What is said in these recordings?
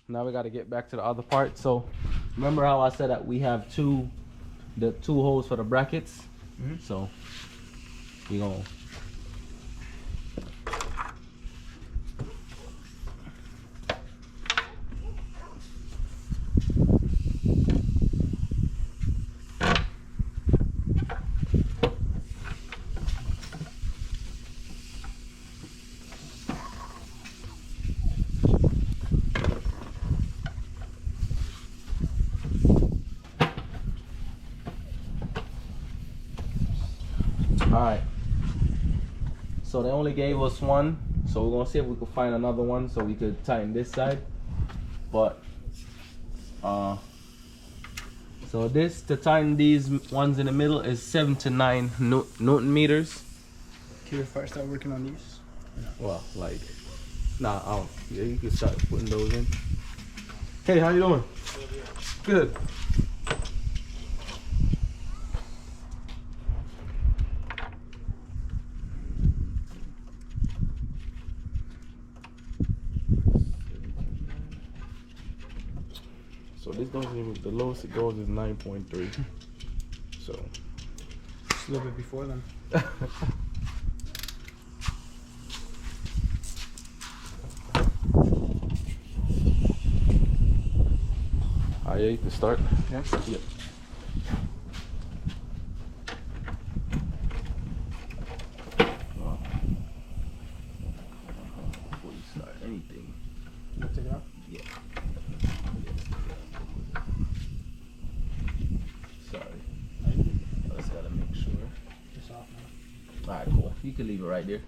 now we got to get back to the other part. So remember how I said that we have the two holes for the brackets? So we gonna Alright, so they only gave us one, so we're gonna see if we can find another one so we could tighten this side. But so this, to tighten these ones in the middle, is 7 to 9 Newton meters. Can you start working on these? Well, like, nah, yeah, you can start putting those in. Hey, how you doing? Good. So this goes in, the lowest it goes is 9.3. So just a little bit before then. Yeah, you can start. Yeah. Yep. Before you start anything, You take it out? yeah. Sorry. I just gotta make sure. It's off now. Alright, cool. You can leave it right there.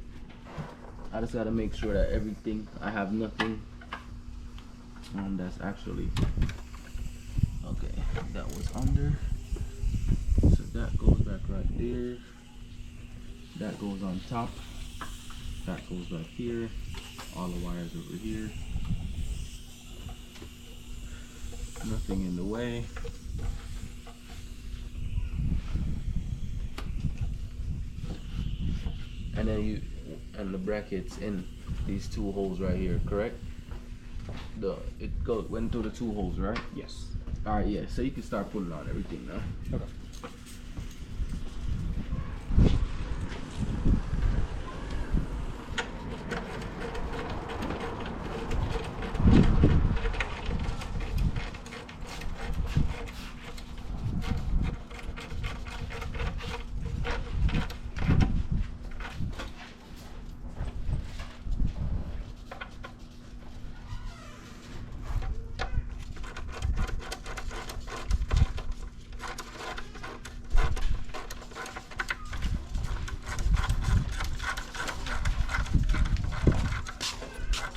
I just gotta make sure that everything, I have nothing that's actually, okay, that was under. So that goes back right there. That goes on top. That goes back here. All the wires over here. Nothing in the way. And then and the brackets in these two holes right here, correct? It went through the two holes, right? Yes. All right, yeah. So you can start putting on everything now. Okay.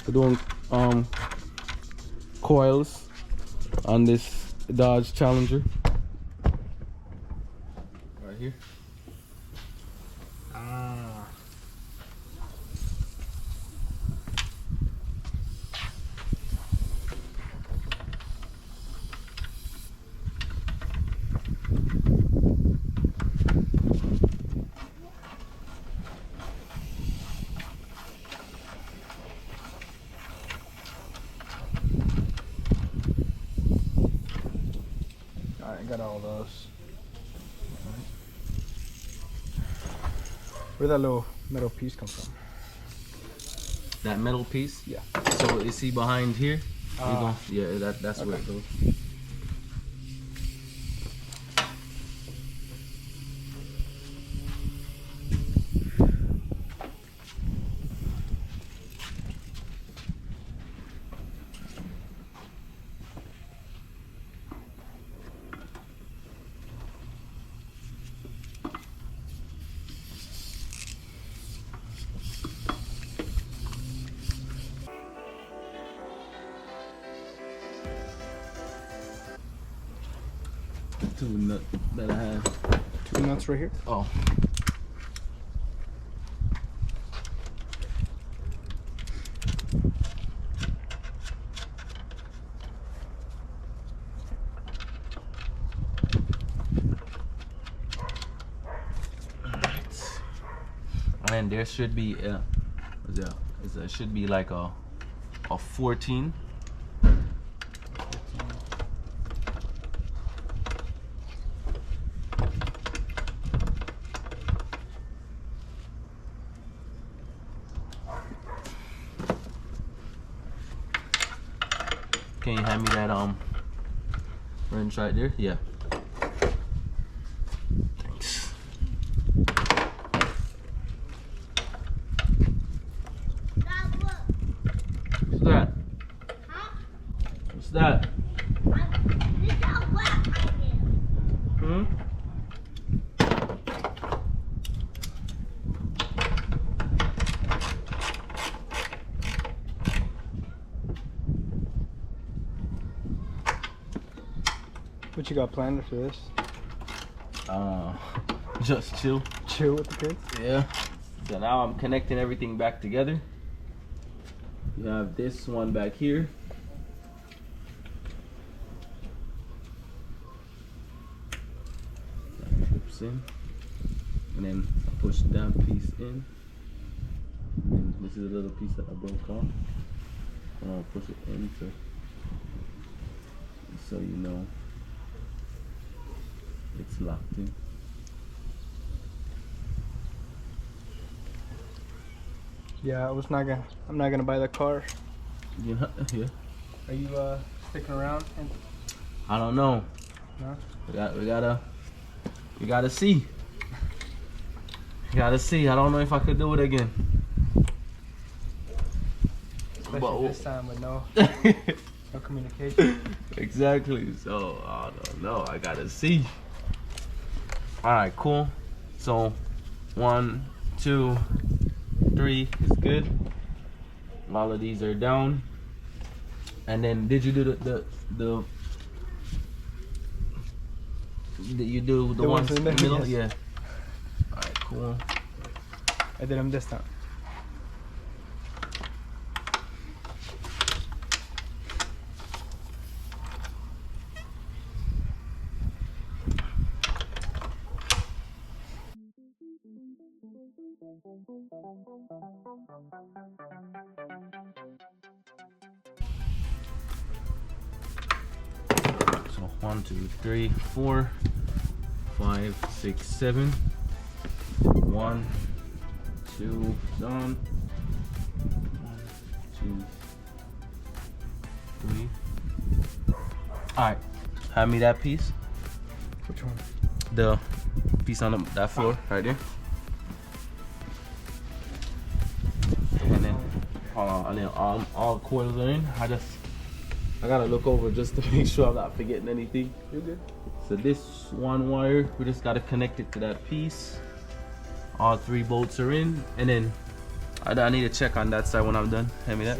We're doing coils on this Dodge Challenger right here. Ah. Alright, got all those. Where'd that little metal piece come from? That metal piece? Yeah. So you see behind here? Ah. Yeah, that's where it goes. Two nut that I have. 2 nuts right here. Oh. Alright. And there should be it should be like a 14 Can you hand me that wrench right there? Yeah. Thanks. What's that? What's that? Hmm? What you got planned after this? Just chill. Chill with the kids? Yeah. So now I'm connecting everything back together. You have this one back here. That clips in. And then I push that piece in. And then this is a little piece that I broke off. And I'll push it in so you know it's locked in. Yeah, I'm not gonna buy the car. You know, yeah. Are you sticking around? I don't know. No? We gotta see. We gotta see. I don't know if I could do it again. Especially this time with no communication. Exactly. So I don't know. I gotta see. All right, cool. So 1, 2, 3 is good. All of these are down. And then did you do the you do the ones in the middle? Yes. Yeah. All right, cool. I did them this time. So 1, 2, 3, 4, 5, 6, 7. 1, 2, done. 1, 2, 3. All right, hand me that piece. Which one? The piece on that floor right there. And then, hold on, and then all coils are in. I gotta look over just to make sure I'm not forgetting anything. You're good. So this one wire, we just gotta connect it to that piece. All 3 bolts are in, and then I need to check on that side when I'm done. Hand me that.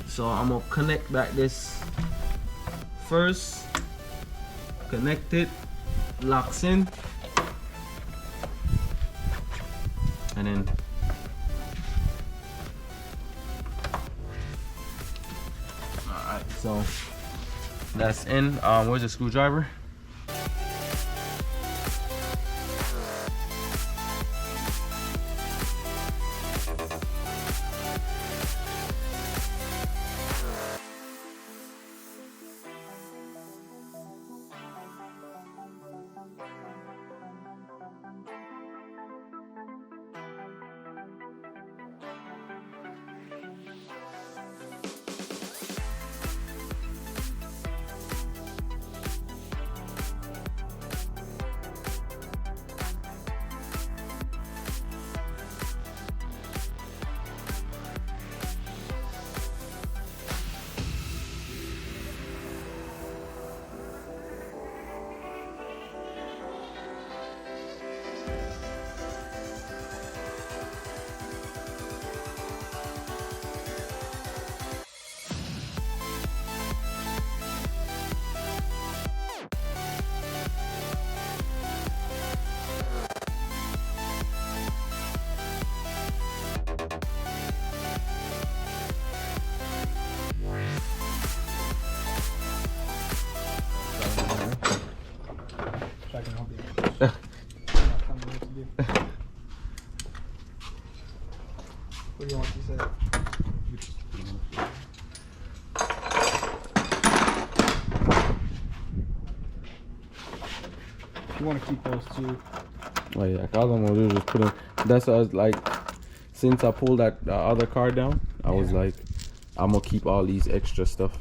So I'm gonna connect back this first. Connect it, locks in, and then alright, so that's in. Where's the screwdriver? So I can help you. Tell me what to do. What do you want to say? You want to keep those two. Oh yeah, all I'm gonna do is just put them. That's what I was like. Since I pulled that other car down, I was like, I'm gonna keep all these extra stuff.